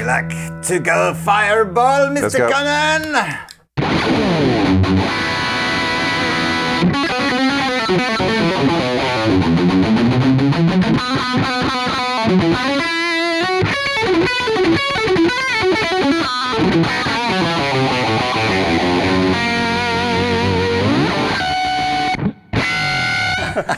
you like to go fireball, Mr. Conan?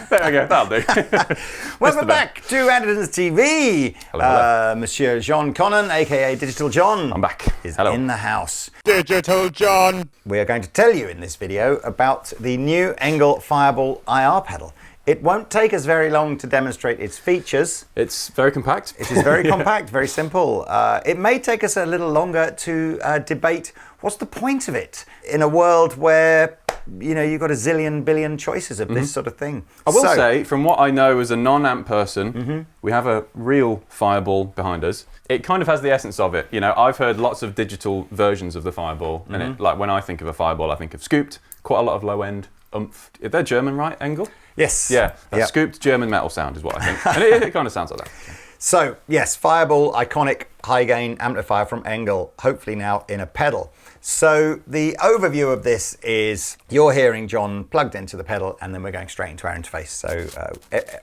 There we go, that'll do. Welcome back to Andertons TV. Hello. Monsieur Jean Conan, aka Digital John. I'm back. Is Hello. in the house. Digital John. We are going to tell you in this video about the new ENGL Fireball IR pedal. It won't take us very long to demonstrate its features. It's very compact. It is very compact, very simple. It may take us a little longer to debate what's the point of it in a world where, you know, you've got a zillion billion choices of this sort of thing. I will say, from what I know as a non-amp person, we have a real Fireball behind us. It kind of has the essence of it. You know, I've heard lots of digital versions of the Fireball, and it, like when I think of a Fireball, I think of scooped, quite a lot of low-end oomph. They're German, right, ENGL? Yes. Yeah, that scooped German metal sound is what I think. And it kind of sounds like that. So, yes, Fireball, iconic high-gain amplifier from ENGL, hopefully now in a pedal. So the overview of this is you're hearing John plugged into the pedal, and then we're going straight into our interface. So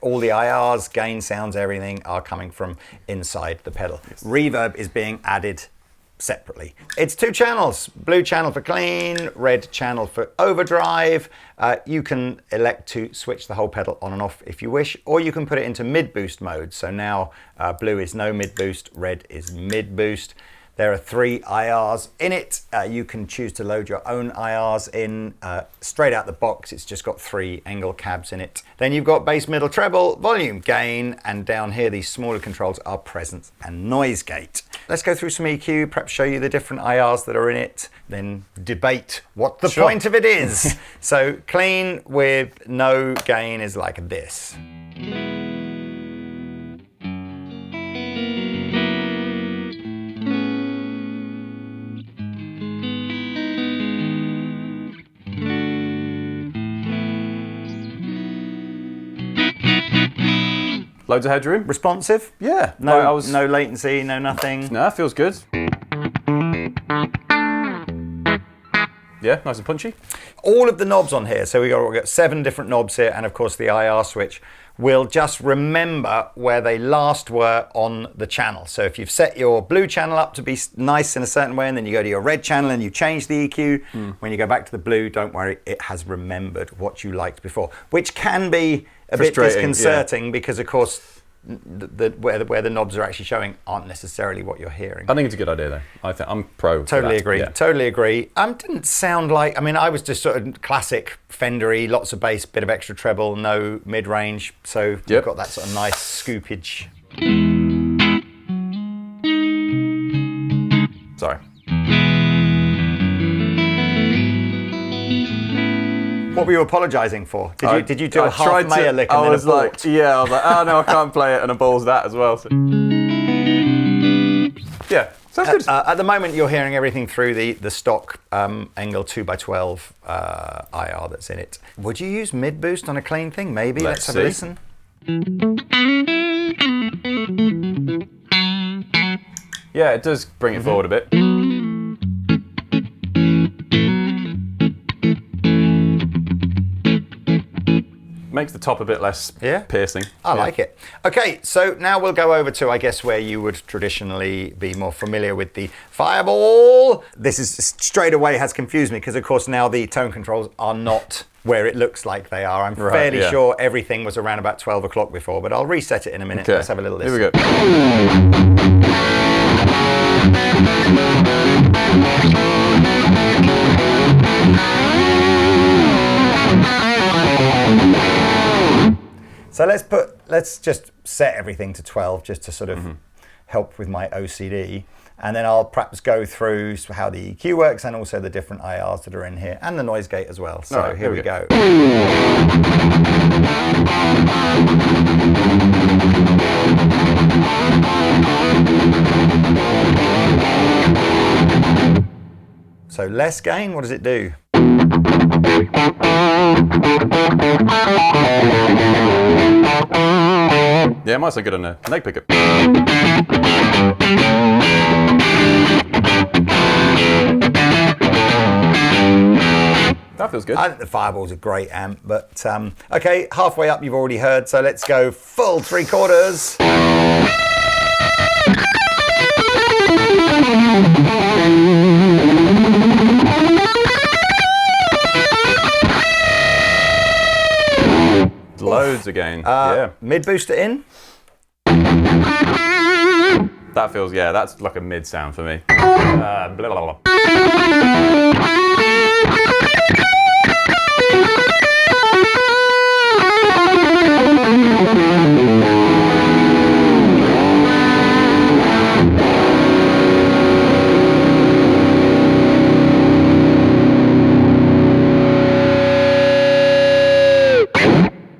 all the IRs, gain sounds, everything are coming from inside the pedal. Yes. Reverb is being added separately. It's two channels, blue channel for clean, red channel for overdrive. You can elect to switch the whole pedal on and off if you wish, or you can put it into mid-boost mode. So now blue is no mid-boost, red is mid-boost. There are 3 IRs in it. You can choose to load your own IRs in. Straight out the box, it's just got 3 ENGL cabs in it. Then you've got bass, middle, treble, volume, gain, and down here these smaller controls are presence and noise gate. Let's go through some EQ, perhaps show you the different IRs that are in it, then debate what the point of it is. So clean with no gain is like this. Loads of headroom. Responsive? Yeah. No, no latency, no nothing. No, feels good. Yeah, nice and punchy. All of the knobs on here, so we've got 7 different knobs here, and of course the IR switch will just remember where they last were on the channel. So if you've set your blue channel up to be nice in a certain way, and then you go to your red channel and you change the EQ, when you go back to the blue, don't worry, it has remembered what you liked before, which can be a bit disconcerting because, of course, where the knobs are actually showing aren't necessarily what you're hearing. I think it's a good idea, though. I think I'm pro. Totally agree. Yeah. Totally agree. Didn't sound like. I mean, I was just sort of classic Fendery, lots of bass, bit of extra treble, no mid-range. So you've got that sort of nice scoopage. Sorry. What were you apologising for? Did you do a half Mayer lick and then a abort? Yeah, I was like, oh no, I can't play it, and I balls that as well. So. Yeah, sounds good. At the moment, you're hearing everything through the stock ENGL 2x12 IR that's in it. Would you use mid-boost on a clean thing? Maybe. Let's have a listen. Yeah, it does bring it forward a bit. Makes the top a bit less piercing. I like it. Okay, so now we'll go over to, I guess, where you would traditionally be more familiar with the Fireball. This is straight away has confused me because, of course, now the tone controls are not where it looks like they are. I'm fairly sure everything was around about 12 o'clock before, but I'll reset it in a minute. Okay. Let's have a little listen. Here we go. So let's just set everything to 12 just to sort of help with my OCD. And then I'll perhaps go through how the EQ works and also the different IRs that are in here and the noise gate as well. So here we go. So less gain, what does it do? Yeah, it might sound good on a neck pickup. That feels good. I think the Fireball's a great amp, but okay, halfway up you've already heard, so let's go full 3/4. Loads again. Yeah. Mid booster in. That feels, yeah, that's like a mid sound for me. Blah, blah, blah.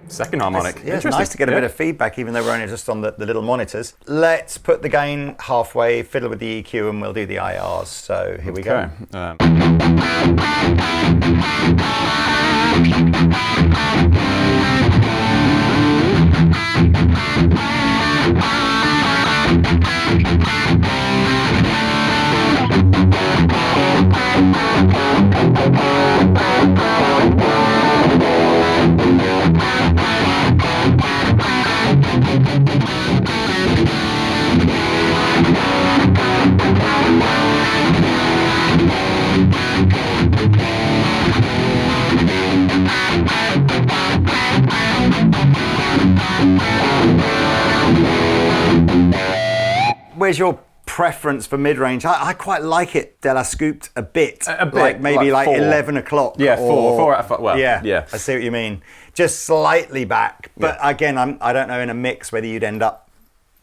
Second harmonic. Yeah, it's nice to get a bit of feedback, even though we're only just on the little monitors. Let's put the gain halfway, fiddle with the EQ, and we'll do the IRs. So here we go. Where's your preference for mid-range? I quite like it de la scooped a bit. Like maybe like 11 o'clock. Yeah, four out of 5. Well, yeah, I see what you mean. Just slightly back. But again, I don't know in a mix whether you'd end up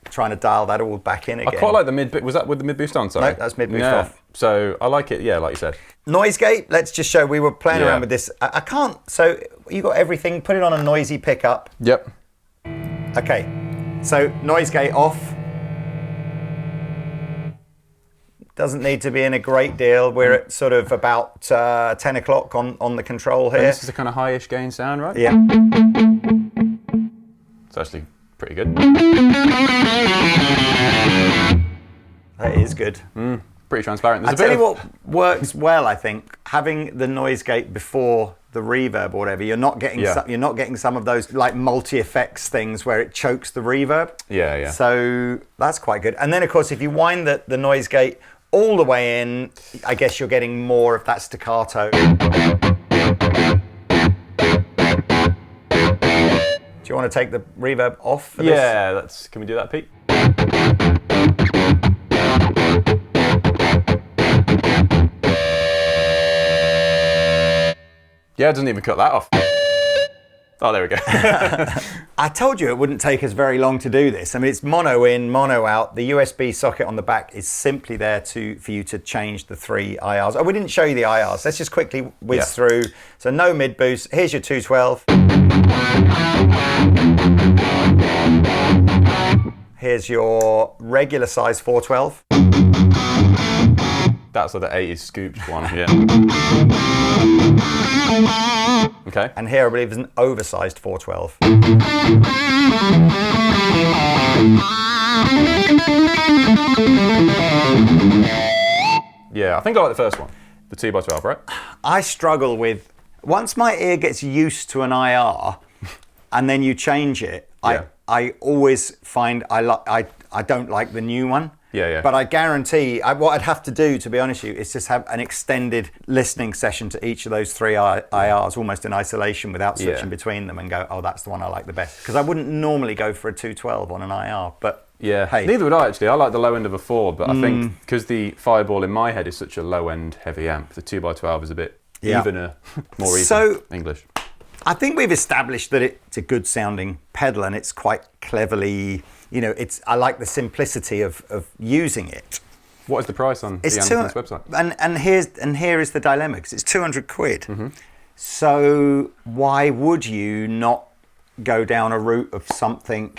trying to dial that all back in again. I quite like the mid. Was that with the mid boost on? Sorry, no, that's mid boost off. So I like it. Yeah, like you said. Noise gate. Let's just show. We were playing around with this. I can't. So you got everything. Put it on a noisy pickup. Yep. Okay. So noise gate off. Doesn't need to be in a great deal. We're at sort of about 10 o'clock on the control here. And this is a kind of high-ish gain sound, right? Yeah. It's actually pretty good. That is good. Pretty transparent. I'll tell you what works well, I think, having the noise gate before the reverb or whatever. You're not getting some of those like multi-effects things where it chokes the reverb. Yeah. So that's quite good. And then, of course, if you wind the noise gate all the way in, I guess you're getting more of that staccato. Do you want to take the reverb off for this? Yeah, can we do that, Pete? Yeah, it doesn't even cut that off. Oh, there we go. I told you it wouldn't take us very long to do this. I mean, it's mono in, mono out. The USB socket on the back is simply there for you to change the 3 IRs. Oh, we didn't show you the IRs. Let's just quickly whiz through. So no mid boost. Here's your 212. Here's your regular size 412. That's like the 80s scooped one, yeah. Okay. And here I believe is an oversized 412. Yeah, I think I like the first one. The 2x12, right? I struggle with, once my ear gets used to an IR and then you change it, I always find I don't like the new one. Yeah. But I guarantee, what I'd have to do, to be honest with you, is just have an extended listening session to each of those 3 IRs, almost in isolation, without switching between them, and go, oh, that's the one I like the best. Because I wouldn't normally go for a 212 on an IR, but hey. Neither would I, actually. I like the low end of a 4, but I think because the Fireball in my head is such a low-end heavy amp, the 2x12 is a bit evener, more even. So, English. I think we've established that it's a good sounding pedal, and it's quite cleverly, I like the simplicity of using it. What is the price on the Andertons website? And here is the dilemma, because it's 200 quid. Mm-hmm. So why would you not go down a route of something?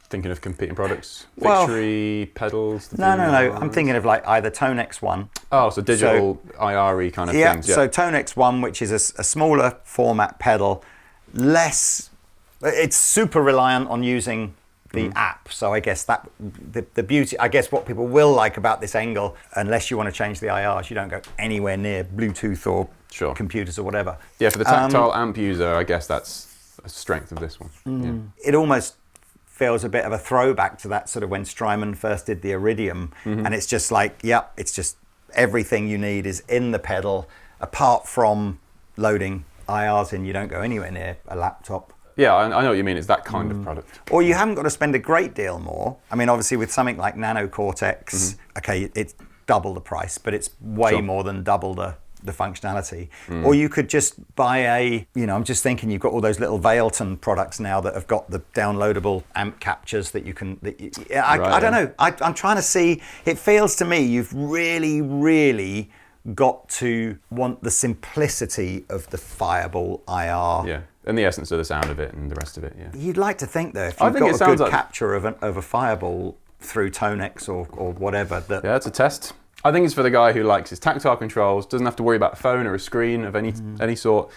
Thinking of competing products? Victory, pedals? No. I'm thinking of like either Tone X1. Oh, so digital IRE kind of things. Yeah, so Tone X1, which is a smaller format pedal, it's super reliant on using the app. So I guess that the beauty, I guess what people will like about this ENGL, unless you want to change the IRs, you don't go anywhere near Bluetooth or computers or whatever. Yeah, for the tactile amp user, I guess that's a strength of this one. Yeah. It almost feels a bit of a throwback to that sort of when Strymon first did the Iridium, and it's just like, it's just everything you need is in the pedal, apart from loading IRs in. You don't go anywhere near a laptop. Yeah, I know what you mean. It's that kind of product. Or you haven't got to spend a great deal more. I mean, obviously with something like Nano Cortex, okay, it's double the price, but it's way more than double the functionality. Or you could just buy I'm just thinking you've got all those little Vailton products now that have got the downloadable amp captures that you can, I don't know. I'm trying to see, it feels to me you've really, really got to want the simplicity of the Fireball IR. Yeah. And the essence of the sound of it and the rest of it, yeah. You'd like to think, though, if you've got a good capture of a Fireball through Tonex or whatever. Yeah, it's a test. I think it's for the guy who likes his tactile controls, doesn't have to worry about a phone or a screen of any sort.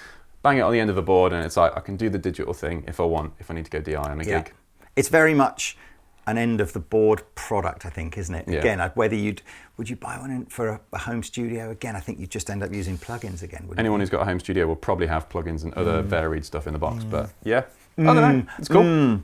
Bang it on the end of the board, and it's like, I can do the digital thing if I need to go DI on a gig. It's very much an end of the board product, I think, isn't it? Yeah. Again, would you buy one for a home studio? Again, I think you'd just end up using plugins again. Anyone who's got a home studio will probably have plugins and other varied stuff in the box, but yeah, I don't know, it's cool.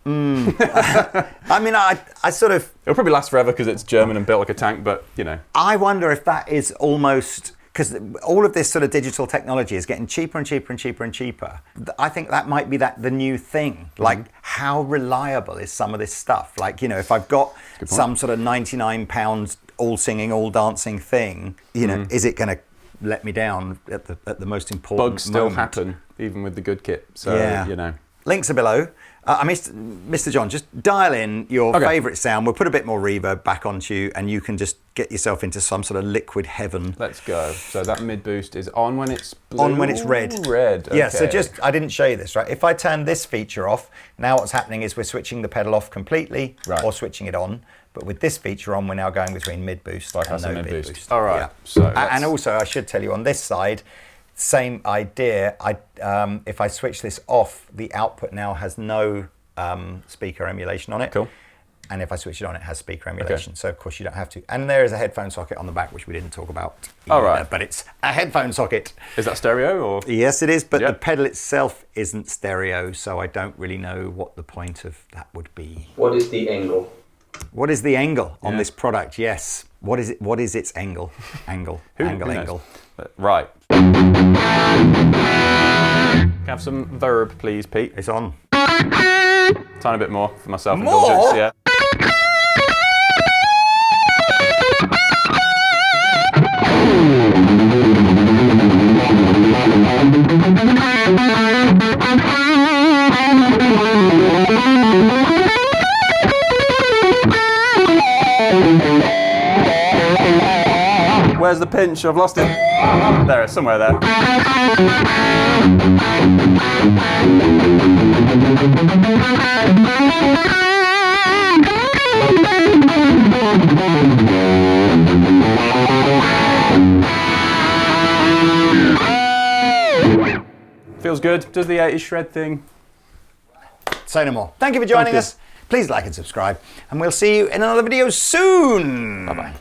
I mean, I sort of... It'll probably last forever because it's German and built like a tank, but you know. I wonder if that is almost... Because all of this sort of digital technology is getting cheaper and cheaper and cheaper and cheaper. I think that might be the new thing. Like, how reliable is some of this stuff? Like, if I've got some sort of £99 all singing, all dancing thing, is it going to let me down at the most important Bugs still moment? happen, even with the good kit. So, Links are below. Mr. John, just dial in your favourite sound. We'll put a bit more reverb back onto you, and you can just get yourself into some sort of liquid heaven. Let's go. So that mid boost is on when it's blue? On when it's red. Red, okay. Yeah, so I didn't show you this, right? If I turn this feature off, now what's happening is we're switching the pedal off completely or switching it on. But with this feature on, we're now going between mid boost and no mid boost. All right. Yeah. And also, I should tell you on this side, same idea. If I switch this off, the output now has no speaker emulation on it. Cool. And if I switch it on, it has speaker emulation. So, of course, you don't have to. And there is a headphone socket on the back, which we didn't talk about either, all right. But it's a headphone socket. Is that stereo? Or? Yes, it is. But the pedal itself isn't stereo, so I don't really know what the point of that would be. What is the ENGL? What is the ENGL on this product? Yes. What is it? What is its ENGL? ENGL. Right. Can I have some verb, please, Pete? It's on. Tiny bit more for myself. More? Yeah. Where's the pinch? I've lost it. There, it's somewhere there. Feels good. Does the 80s shred thing. Say no more. Thank you for joining us. Please like and subscribe, and we'll see you in another video soon. Bye-bye.